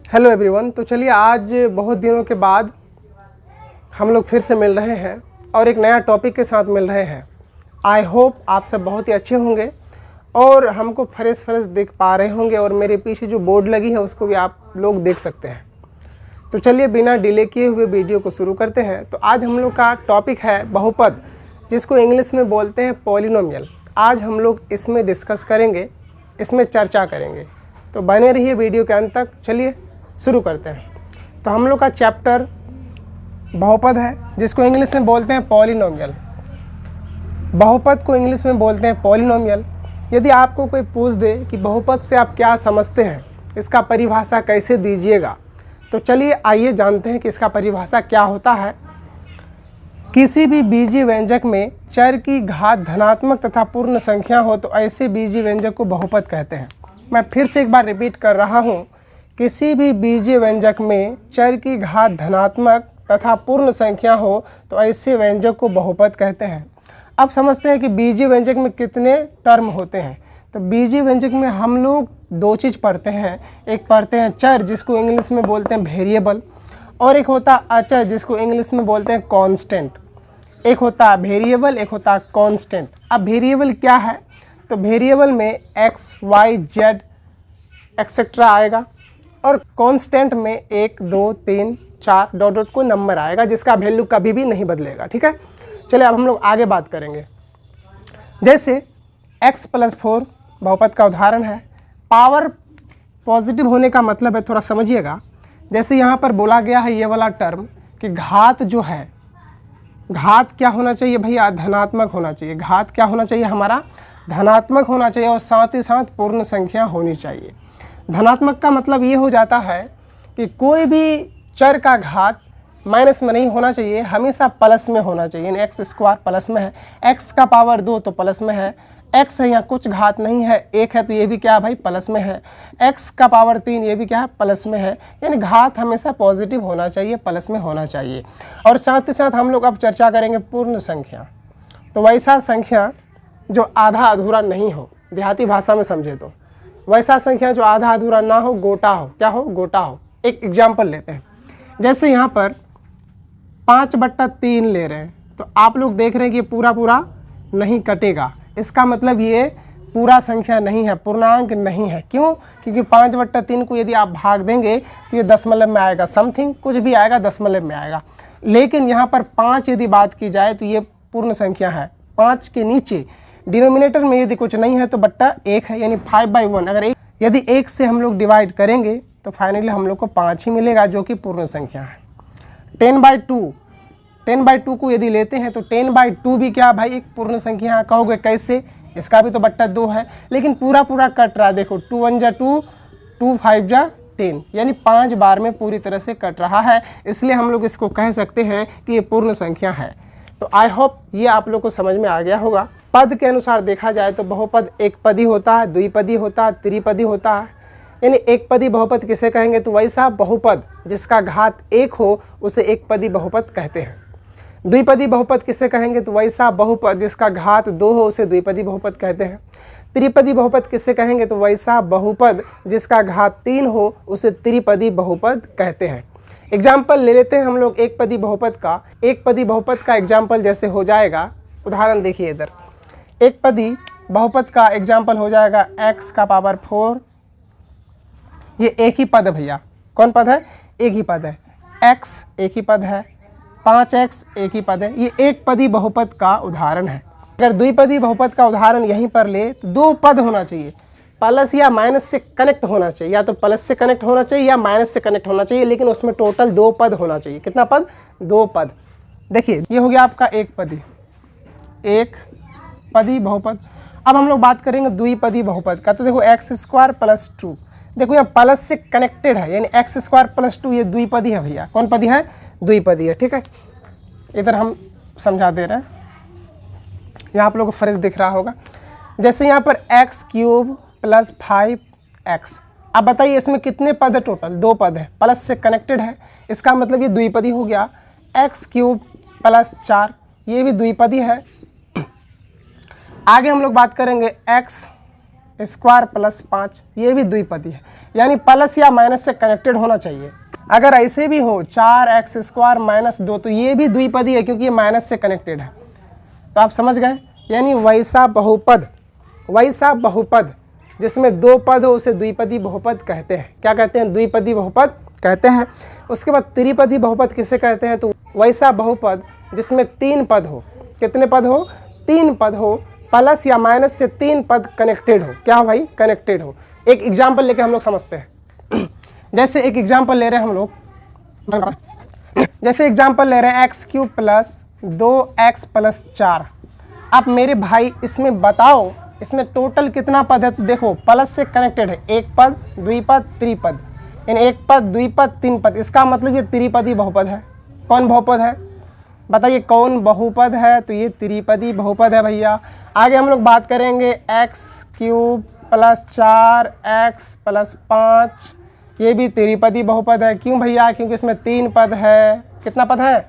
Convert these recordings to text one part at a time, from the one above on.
Hello everyone. तो चलिए आज बहुत दिनों के बाद हम लोग फिर से मिल रहे हैं और एक नया टॉपिक के साथ मिल रहे हैं। आई होप आप सब बहुत ही अच्छे होंगे और हमको फ्रेश देख पा रहे होंगे और मेरे पीछे जो बोर्ड लगी है उसको भी आप लोग देख सकते हैं। तो चलिए बिना डिले किए हुए वीडियो को शुरू करते हैं। तो आज हम लोग का टॉपिक है बहुपद, जिसको इंग्लिश में बोलते हैं पॉलिनोमियल। आज हम लोग इसमें डिस्कस करेंगे, इसमें चर्चा करेंगे, तो बने रहिए वीडियो के अंत तक। चलिए शुरू करते हैं। तो हम लोग का चैप्टर बहुपद है, जिसको इंग्लिश में बोलते हैं पॉलिनोमियल। बहुपद को इंग्लिश में बोलते हैं पॉलिनोमियल। यदि आपको कोई पूछ दे कि बहुपद से आप क्या समझते हैं, इसका परिभाषा कैसे दीजिएगा, तो चलिए आइए जानते हैं कि इसका परिभाषा क्या होता है। किसी भी बीजीय व्यंजक में चर की घात धनात्मक तथा पूर्ण संख्या हो तो ऐसे बीजीय व्यंजक को बहुपद कहते हैं। मैं फिर से एक बार रिपीट कर रहा हूँ, किसी भी बीजीय व्यंजक में चर की घात धनात्मक तथा पूर्ण संख्या हो तो ऐसे व्यंजक को बहुपद कहते हैं। अब समझते हैं कि बीजीय व्यंजक में कितने टर्म होते हैं। तो बीजीय व्यंजक में हम लोग दो चीज़ पढ़ते हैं। एक पढ़ते हैं चर, जिसको इंग्लिश में बोलते हैं वेरिएबल, और एक होता अचर, जिसको इंग्लिश में बोलते हैं कांस्टेंट। एक होता वेरिएबल, एक होता कांस्टेंट। अब वेरिएबल क्या है? तो वेरिएबल में एक्स, वाई, जेड एक्सेट्रा आएगा और कांस्टेंट में 1, 2, 3, 4 डॉट डॉट को नंबर आएगा, जिसका वैल्यू कभी भी नहीं बदलेगा। ठीक है, चलिए अब हम लोग आगे बात करेंगे। जैसे x+4 बहुपद का उदाहरण है। पावर पॉजिटिव होने का मतलब है, थोड़ा समझिएगा। जैसे यहाँ पर बोला गया है ये वाला टर्म कि घात जो है, घात क्या होना चाहिए भैया? धनात्मक होना चाहिए। घात क्या होना चाहिए हमारा? धनात्मक होना चाहिए और साथ ही साथ पूर्ण संख्या होनी चाहिए। धनात्मक का मतलब ये हो जाता है कि कोई भी चर का घात माइनस में नहीं होना चाहिए, हमेशा प्लस में होना चाहिए। यानी एक्स स्क्वायर प्लस में है, एक्स का पावर 2 तो प्लस में है, एक्स है यहाँ कुछ घात नहीं है, 1 है तो ये भी क्या है भाई? प्लस में है। एक्स का पावर 3 ये भी क्या है? प्लस में है। यानी घात हमेशा पॉजिटिव होना चाहिए, प्लस में होना चाहिए। और साथ ही साथ हम लोग अब चर्चा करेंगे पूर्ण संख्या। तो वैसा संख्या जो आधा अधूरा नहीं हो, देहाती भाषा में समझे तो वैसा संख्या जो आधा अधूरा ना हो, गोटा हो। क्या हो? गोटा हो। एक एग्जाम्पल लेते हैं। जैसे यहाँ पर 5/3 ले रहे हैं, तो आप लोग देख रहे हैं कि ये पूरा पूरा नहीं कटेगा। इसका मतलब ये पूरा संख्या नहीं है, पूर्णांक नहीं है। क्यों? क्योंकि 5/3 को यदि आप भाग देंगे तो ये दशमलव में आएगा, समथिंग कुछ भी आएगा, दशमलव में आएगा। लेकिन यहाँ पर 5 यदि बात की जाए तो ये पूर्ण संख्या है। 5 के नीचे डिनोमिनेटर में यदि कुछ नहीं है तो बट्टा 1 है, यानी 5/1। अगर यदि 1 से हम लोग डिवाइड करेंगे तो फाइनली हम लोग को 5 ही मिलेगा, जो कि पूर्ण संख्या है। 10/2 को यदि लेते हैं तो 10/2 भी क्या भाई? एक पूर्ण संख्या है। कहोगे कैसे? इसका भी तो बट्टा 2 है, लेकिन पूरा पूरा कट रहा है। देखो 2 1 जा 2, 2 5 जा 10, यानी 5 बार में पूरी तरह से कट रहा है। इसलिए हम लोग इसको कह सकते हैं कि ये पूर्ण संख्या है। तो आई होप ये आप लोग को समझ में आ गया होगा। पद के अनुसार देखा जाए तो बहुपद एक पदी होता है, द्विपदी होता है, त्रिपदी होता है। यानी एक पदी बहुपद किसे कहेंगे? तो वैसा बहुपद जिसका घात 1 हो उसे एक पदी बहुपद कहते हैं। द्विपदी बहुपद किसे कहेंगे? तो वैसा बहुपद जिसका घात 2 हो उसे द्विपदी बहुपद कहते हैं। त्रिपदी बहुपद किसे कहेंगे? तो वैसा बहुपद जिसका घात 3 हो उसे त्रिपदी बहुपद कहते हैं। एग्जाम्पल ले लेते हैं हम लोग एक पदी बहुपद का। एक पदी बहुपद का एग्जाम्पल जैसे हो जाएगा, उदाहरण देखिए इधर। एक पदी बहुपद का एग्जाम्पल हो जाएगा x का पावर 4। ये एक ही पद है भैया। कौन पद है? एक ही पद है। x एक ही पद है, 5x एक ही पद है। ये एक पदी बहुपद का उदाहरण है। अगर द्विपदी बहुपद का उदाहरण यहीं पर ले तो 2 पद होना चाहिए, प्लस या माइनस से कनेक्ट होना चाहिए। या तो प्लस से कनेक्ट होना चाहिए या माइनस से कनेक्ट होना चाहिए, लेकिन उसमें टोटल 2 पद होना चाहिए। कितना पद? 2 पद। देखिए ये हो गया आपका एक पदी, एक पदी बहुपद। अब हम लोग बात करेंगे द्विपदी बहुपद का। तो देखो x² + 2, देखो यहाँ प्लस से कनेक्टेड है, यानी x² + 2 ये द्विपदी है भैया। कौन पदी है? द्विपदी है। ठीक है, इधर हम समझा दे रहे हैं, यहाँ आप लोगों को फ्रेश दिख रहा होगा। जैसे यहाँ पर x³ + 5x। अब बताइए इसमें कितने पद है? टोटल 2 पद है, प्लस से कनेक्टेड है, इसका मतलब ये द्विपदी हो गया। x³ + 4 ये भी द्विपदी है। आगे हम लोग बात करेंगे x स्क्वायर प्लस 5, ये भी द्विपदी है, यानी प्लस या माइनस से कनेक्टेड होना चाहिए। अगर ऐसे भी हो 4x स्क्वायर माइनस 2, तो ये भी द्विपदी है क्योंकि ये माइनस से कनेक्टेड है। तो आप समझ गए, यानी वैसा बहुपद जिसमें दो पद हो उसे द्विपदी बहुपद कहते हैं। क्या कहते हैं? द्विपदी बहुपद कहते हैं। उसके बाद त्रिपदी बहुपद किसे कहते हैं? तो वैसा बहुपद जिसमें 3 पद हो। कितने पद हो? 3 पद हो, प्लस या माइनस से 3 पद कनेक्टेड हो। क्या हो भाई? कनेक्टेड हो। एक एग्जाम्पल लेके हम लोग समझते हैं। जैसे एक एग्जाम्पल ले रहे हैं हम लोग, जैसे एग्जाम्पल ले रहे हैं x³ प्लस 2x प्लस 4। अब मेरे भाई इसमें बताओ, इसमें टोटल कितना पद है? तो देखो प्लस से कनेक्टेड है, एक पद, द्विपद, त्रिपद, यानी एक पद, द्विपद, 3 पद। इसका मतलब ये त्रिपदी बहुपद है। कौन बहुपद है? बताइए कौन बहुपद है? तो ये त्रिपदी बहुपद है भैया। आगे हम लोग बात करेंगे x³ प्लस 4x प्लस 5, ये भी त्रिपदी बहुपद है। क्यों भैया? क्योंकि इसमें 3 पद है। कितना पद है?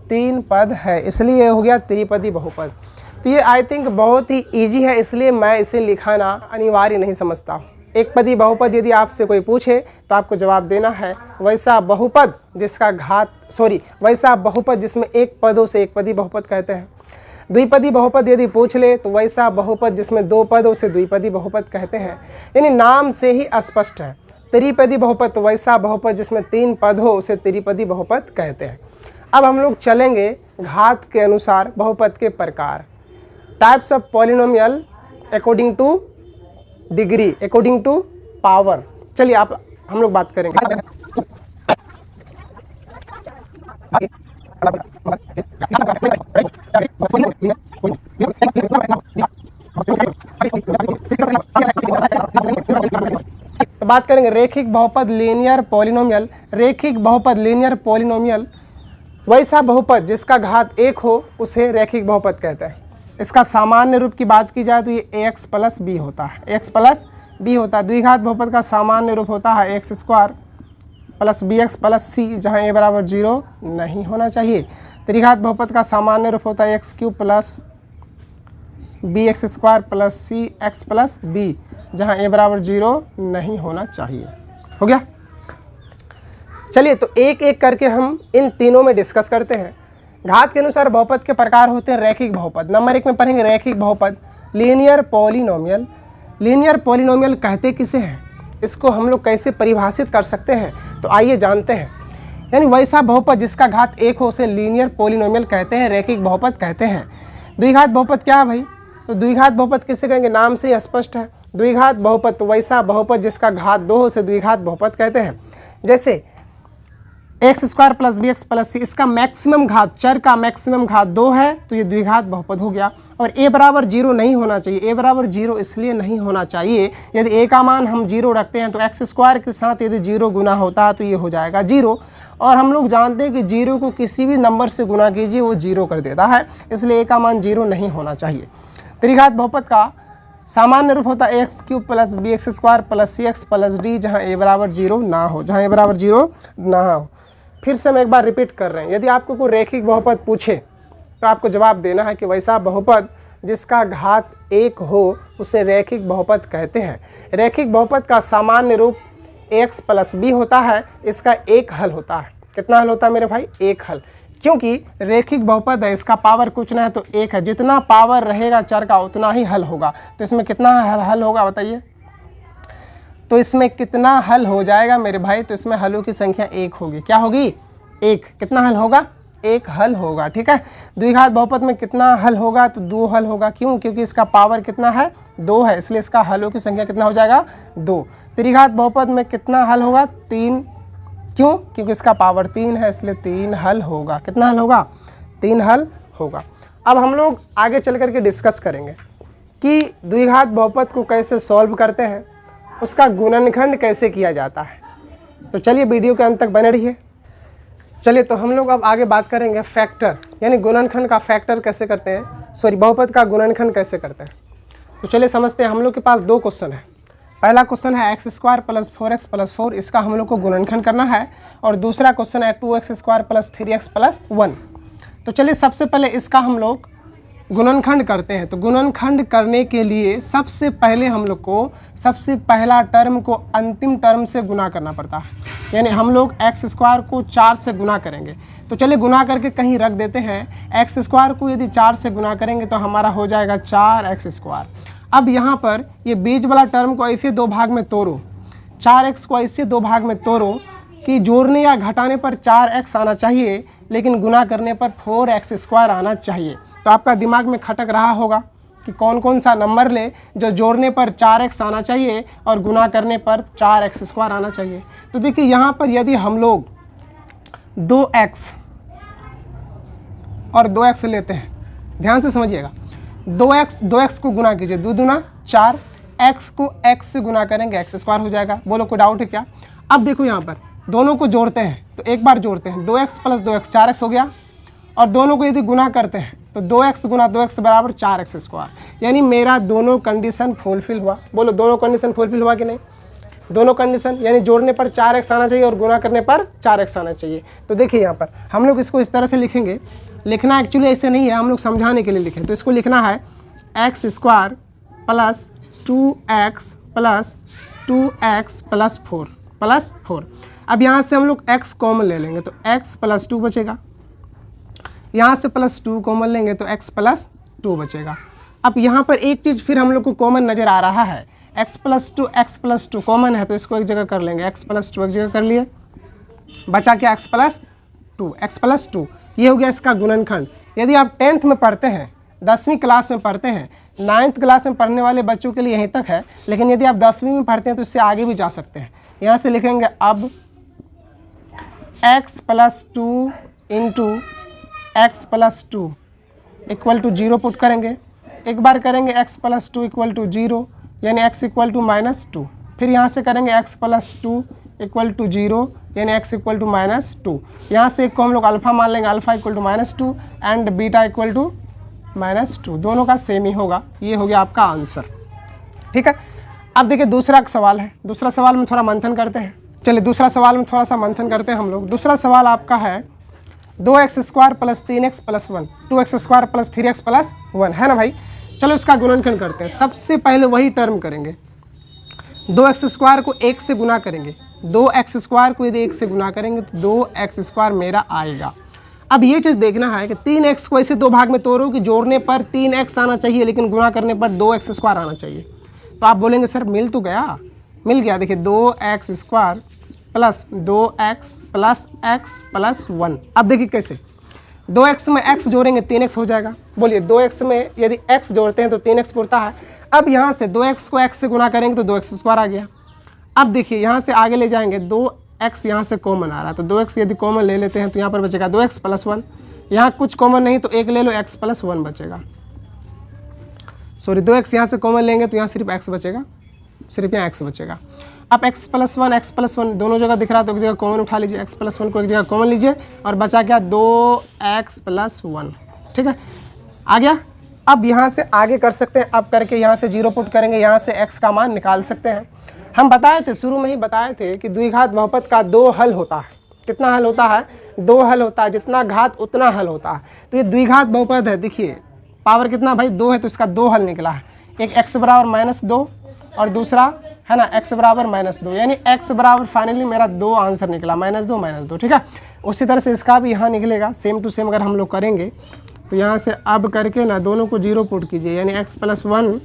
3 पद है, इसलिए हो गया त्रिपदी बहुपद। तो ये आई थिंक बहुत ही इजी है, इसलिए मैं इसे लिखाना अनिवार्य नहीं समझता। एक पदी बहुपद यदि आपसे कोई पूछे तो आपको जवाब देना है वैसा बहुपद जिसका वैसा बहुपद जिसमें एक पदों से एक पदी बहुपद कहते हैं। द्विपदी बहुपद यदि पूछ ले तो वैसा बहुपद जिसमें 2 पदों से द्विपदी बहुपद कहते हैं, यानी नाम से ही स्पष्ट है। त्रिपदी बहुपद तो वैसा बहुपद जिसमें 3 पद हो उसे त्रिपदी बहुपद कहते हैं। अब हम लोग चलेंगे घात के अनुसार बहुपद के प्रकार, types of polynomial according to degree, according to power. चलिए आप हम लोग बात करेंगे। तो बात करेंगे रेखिक बहुपद लीनियर पॉलिनोमियल। रेखिक बहुपद लीनियर पॉलिनोमियल वैसा बहुपद जिसका घात 1 हो उसे रेखिक बहुपद कहते हैं। इसका सामान्य रूप की बात की जाए तो ये ax प्लस बी होता है, x प्लस बी होता है। द्विघात बहुपद का सामान्य रूप होता है x square plus bx plus c, जहाँ a बराबर 0 नहीं होना चाहिए। त्रिघात बहुपद का सामान्य रूप होता है x³ plus bx square plus c x plus b, जहाँ a बराबर 0 नहीं होना चाहिए। हो गया? चलिए तो एक एक करके हम इन तीनों में डिस्कस करते हैं। घात के अनुसार बहुपद के प्रकार होते हैं रैखिक बहुपद। नंबर 1 में पढ़ेंगे रैखिक बहुपद, लीनियर पॉलिनोमियल। लीनियर पॉलिनोमियल कहते किसे हैं? इसको हम लोग कैसे परिभाषित कर सकते हैं? तो आइए जानते हैं। यानी वैसा बहुपद जिसका घात 1 हो उसे लीनियर पॉलिनोमियल कहते हैं, रैखिक बहुपद कहते हैं। द्विघात बहुपद क्या है भाई? तो द्विघात बहुपद किसे कहेंगे? नाम से ही स्पष्ट है। द्विघात बहुपद तो वैसा बहुपद जिसका घात 2 हो उसे द्विघात बहुपद कहते हैं। जैसे x square plus b x plus c, इसका मैक्सिमम घात, चर का मैक्सिमम घात 2 है तो ये द्विघात बहुपद हो गया। और a बराबर 0 नहीं होना चाहिए। a बराबर 0 इसलिए नहीं होना चाहिए, यदि a का मान हम 0 रखते हैं तो एक्स स्क्वायर के साथ यदि 0 गुना होता है तो ये हो जाएगा 0। और हम लोग जानते हैं कि 0 को किसी भी नंबर से गुना कीजिए वो 0 कर देता है, इसलिए a का मान 0 नहीं होना चाहिए। त्रिघात बहुपद का सामान्य रूप होता है x³ plus bx square plus cx plus d, जहाँ a बराबर 0 ना हो, जहाँ a बराबर 0 ना हो। फिर से हम एक बार रिपीट कर रहे हैं, यदि आपको कोई रैखिक बहुपद पूछे तो आपको जवाब देना है कि वैसा बहुपद जिसका घात 1 हो उसे रैखिक बहुपद कहते हैं। रैखिक बहुपद का सामान्य रूप x प्लस b होता है, इसका एक हल होता है। कितना हल होता है मेरे भाई? एक हल, क्योंकि रैखिक बहुपद है, इसका पावर कुछ ना है तो 1 है। जितना पावर रहेगा चर का उतना ही हल होगा। तो इसमें कितना हल होगा बताइए? तो इसमें कितना हल हो जाएगा मेरे भाई? तो इसमें हलों की संख्या 1 होगी। क्या होगी? 1। कितना हल होगा? 1 हल होगा। ठीक है। द्विघात बहुपद में कितना हल होगा? तो 2 हल होगा। क्यों? क्योंकि इसका पावर कितना है? 2 है, इसलिए इसका हलों की संख्या कितना हो जाएगा? 2। त्रिघात बहुपद में कितना हल होगा? 3। क्यों? क्योंकि इसका पावर 3 है, इसलिए 3 हल होगा। कितना हल होगा? 3 हल होगा। अब हम लोग आगे चल करके डिस्कस करेंगे कि द्विघात बहुपद को कैसे सॉल्व करते हैं, उसका गुणनखंड कैसे किया जाता है। तो चलिए वीडियो के अंत तक बने रहिए। चलिए तो हम लोग अब आगे बात करेंगे फैक्टर, यानी गुणनखंड का फैक्टर कैसे करते हैं, बहुपद का गुणनखंड कैसे करते हैं। तो चलिए समझते हैं। हम लोग के पास 2 क्वेश्चन है। पहला क्वेश्चन है x square plus 4x plus 4, इसका हम लोग को गुणनखंड करना है। और दूसरा क्वेश्चन है 2x square plus 3x plus 1। तो चलिए सबसे पहले इसका हम लोग गुणनखंड करते हैं, तो गुणनखंड करने के लिए सबसे पहले हम लोग को सबसे पहला टर्म को अंतिम टर्म से गुना करना पड़ता है। यानी हम लोग एक्स स्क्वायर को 4 से गुना करेंगे। तो चलिए गुना करके कहीं रख देते हैं। एक्स स्क्वायर को यदि 4 से गुना करेंगे तो हमारा हो जाएगा 4x स्क्वायर। अब यहाँ पर ये बीच वाला टर्म को ऐसे दो भाग में तोड़ो, 4x को ऐसे दो भाग में तोड़ो कि जोड़ने या घटाने पर 4x आना चाहिए, लेकिन गुना करने पर 4x स्क्वायर आना चाहिए। तो आपका दिमाग में खटक रहा होगा कि कौन कौन सा नंबर ले जो जोड़ने पर 4x आना चाहिए और गुना करने पर 4x स्क्वायर आना चाहिए। तो देखिए यहाँ पर यदि हम लोग 2x और 2x लेते हैं, ध्यान से समझिएगा, 2x को गुना कीजिए, 2 दूना 4, x को x से गुना करेंगे x स्क्वायर हो जाएगा। बोलो कोई डाउट है क्या? अब देखो यहाँ पर दोनों को जोड़ते हैं, तो एक बार जोड़ते हैं, 2x प्लस 2x 4x हो गया, और दोनों को यदि गुना करते हैं तो 2x गुना 2x बराबर 4x स्क्वायर। यानी मेरा दोनों कंडीशन फुलफिल हुआ। बोलो दोनों कंडीशन फुलफिल हुआ कि नहीं? दोनों कंडीशन, यानी जोड़ने पर 4x आना चाहिए और गुना करने पर 4x आना चाहिए। तो देखिए यहाँ पर हम लोग इसको इस तरह से लिखेंगे। लिखना एक्चुअली ऐसे नहीं है, हम लोग समझाने के लिए लिखें। तो इसको लिखना है x square plus 2x plus 2x plus 4। अब यहाँ से हम लोग x कॉमन ले लेंगे तो x प्लस 2 बचेगा, यहाँ से प्लस 2 कॉमन लेंगे तो x प्लस 2 बचेगा। अब यहाँ पर एक चीज़ फिर हम लोग को कॉमन नज़र आ रहा है, x प्लस 2 कॉमन है, तो इसको एक जगह कर लेंगे, x प्लस 2 एक जगह कर लिए, बचा क्या x प्लस 2। ये हो गया इसका गुणनखंड। यदि आप 10th में पढ़ते हैं, 10वीं क्लास में पढ़ते हैं, 9th क्लास में पढ़ने वाले बच्चों के लिए यहीं तक है, लेकिन यदि आप 10वीं में पढ़ते हैं तो इससे आगे भी जा सकते हैं। यहाँ से लिखेंगे अब x plus 2 into x plus 2 equal to 0 put करेंगे। एक बार करेंगे x प्लस 2 इक्वल टू 0, यानी x इक्वल टू -2। फिर यहाँ से करेंगे x प्लस 2 इक्वल टू 0, यानी x इक्वल टू -2। यहाँ से एक को हम लोग अल्फ़ा मान लेंगे, alpha equal to -2 and beta equal to -2। दोनों का सेम ही होगा। ये हो गया आपका आंसर। ठीक है, अब देखिए दूसरा सवाल है। दूसरा सवाल में थोड़ा मंथन करते हैं। चलिए दूसरा सवाल में थोड़ा सा मंथन करते हैं हम लोग। दूसरा सवाल आपका है 2x square plus 3x plus 1, 2x square plus 3x plus 1, है ना भाई? चलो इसका गुणनखंड करते हैं। सबसे पहले वही टर्म करेंगे, 2x स्क्वायर को 1 से गुना करेंगे। 2x स्क्वायर को यदि 1 से गुना करेंगे तो 2x स्क्वायर मेरा आएगा। अब ये चीज़ देखना है कि 3x को ऐसे दो भाग में तोड़ो कि जोड़ने पर 3x आना चाहिए, लेकिन गुना करने पर 2x स्क्वायर आना चाहिए। तो आप बोलेंगे सर मिल तो गया, मिल गया। देखिए 2x square plus 2x plus x plus 1। अब देखिए कैसे, 2x में x जोड़ेंगे 3x हो जाएगा। बोलिए 2x में यदि x जोड़ते हैं तो 3x पुरता है। अब यहाँ से 2x को x से गुना करेंगे तो 2x स्क्वायर आ गया। अब देखिए यहाँ से आगे ले जाएंगे, 2x यहाँ से कॉमन आ रहा है, तो 2x यदि कॉमन ले लेते हैं तो यहाँ पर बचेगा 2x प्लस 1। यहाँ कुछ कॉमन नहीं तो एक ले लो, x प्लस 1 बचेगा। सॉरी 2x यहाँ से कॉमन लेंगे तो यहाँ सिर्फ x बचेगा, सिर्फ यहाँ x बचेगा। अब x प्लस 1 दोनों जगह दिख रहा है तो एक जगह कॉमन उठा लीजिए, x प्लस 1 को एक जगह कॉमन लीजिए और बचा क्या 2x प्लस 1। ठीक है, आ गया। अब यहाँ से आगे कर सकते हैं। अब करके यहाँ से 0 पुट करेंगे, यहाँ से x का मान निकाल सकते हैं। हम बताए थे, शुरू में ही बताए थे कि द्विघात बहुपद का 2 हल होता है। कितना हल होता है? 2 हल होता है, जितना घात उतना हल होता है। तो ये द्विघात बहुपद है। देखिए पावर कितना भाई 2 है, तो इसका 2 हल निकला है। एक x बराबर -2 और दूसरा है ना x बराबर -2, यानी x बराबर फाइनली मेरा 2 आंसर निकला, -2 ठीक है। उसी तरह से इसका भी यहाँ निकलेगा, सेम टू सेम अगर हम लोग करेंगे तो यहाँ से अब करके ना दोनों को 0 पुट कीजिए, यानी x plus 1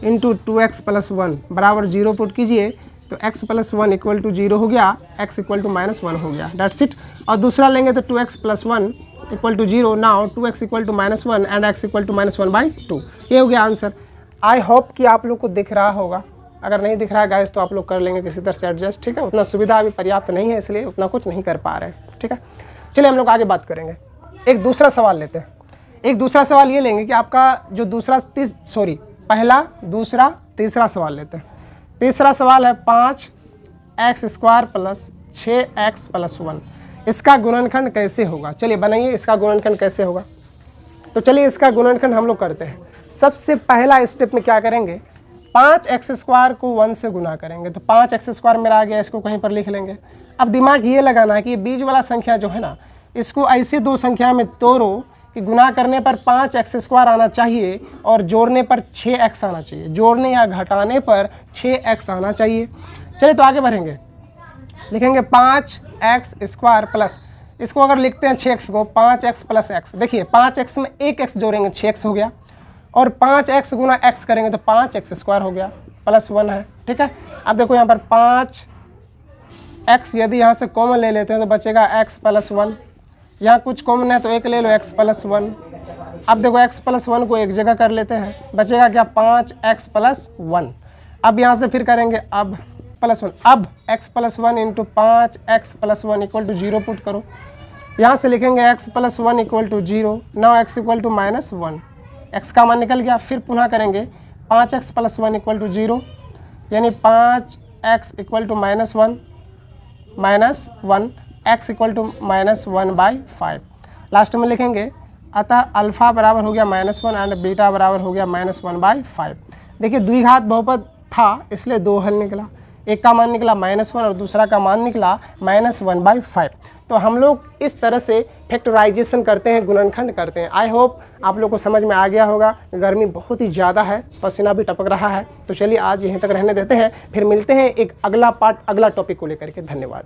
into 2x plus 1 बराबर 0 पुट कीजिए तो x प्लस 1 इक्वल टू 0 हो गया, x इक्वल टू -1 हो गया, डेट्स इट। और दूसरा लेंगे तो 2x plus 1 equal to 0, now 2x equal to -1 and x equal to -1/2। ये हो गया आंसर। आई होप कि आप लोग को दिख रहा होगा। अगर नहीं दिख रहा है गाइस तो आप लोग कर लेंगे किसी तरह से एडजस्ट। ठीक है, उतना सुविधा अभी पर्याप्त नहीं है, इसलिए उतना कुछ नहीं कर पा रहे हैं। ठीक है, चलिए हम लोग आगे बात करेंगे। एक दूसरा सवाल लेते हैं। एक दूसरा सवाल ये लेंगे कि आपका जो पहला दूसरा तीसरा सवाल लेते हैं। तीसरा सवाल है 5x square plus 6x plus 1, इसका गुणनखंड कैसे होगा? चलिए बनाइए, इसका गुणनखंड कैसे होगा। तो चलिए इसका गुणनखंड हम लोग करते हैं। सबसे पहला स्टेप में क्या करेंगे, 5x स्क्वायर को 1 से गुना करेंगे तो 5x स्क्वायर मेरा आ गया, इसको कहीं पर लिख लेंगे। अब दिमाग ये लगाना है कि ये बीच वाला संख्या जो है ना, इसको ऐसे दो संख्या में तोड़ो कि गुना करने पर 5x² आना चाहिए और जोड़ने पर 6x आना चाहिए, जोड़ने या घटाने पर 6x आना चाहिए। चलिए तो आगे बढ़ेंगे, लिखेंगे 5x² प्लस, इसको अगर लिखते हैं 6x को, 5x प्लस x। देखिए 5x में एक x जोड़ेंगे 6x हो गया, और 5x गुना x करेंगे तो 5x² हो गया, प्लस 1 है। ठीक है, अब देखो यहाँ पर 5x यदि यहाँ से कॉमन ले लेते हैं तो बचेगा x प्लस 1, यहाँ कुछ कॉमन है तो एक ले लो x प्लस 1। अब देखो x प्लस 1 को एक जगह कर लेते हैं, बचेगा क्या 5x प्लस 1। अब यहाँ से फिर करेंगे अब प्लस 1, अब x plus 1 into 5x plus 1 equal to 0 put करो, यहाँ से लिखेंगे x plus 1 equal to 0, now x equal to minus 1, x का मान निकल गया। फिर पुनः करेंगे 5x प्लस 1 इक्वल टू 0, यानी 5x equal to minus 1, x equal to minus 1/5। Last में लिखेंगे अतः अल्फ़ा बराबर हो गया -1 एंड बीटा बराबर हो गया -1/5। देखिए द्विघात बहुपद था इसलिए दो हल निकला, एक का मान निकला -1 और दूसरा का मान निकला -1/5। तो हम लोग इस तरह से फैक्टराइजेशन करते हैं, गुणनखंड करते हैं। आई होप आप लोग को समझ में आ गया होगा। गर्मी बहुत ही ज़्यादा है, पसीना भी टपक रहा है। तो चलिए आज यहीं तक रहने देते हैं, फिर मिलते हैं एक अगला पार्ट अगला टॉपिक को लेकर के। धन्यवाद।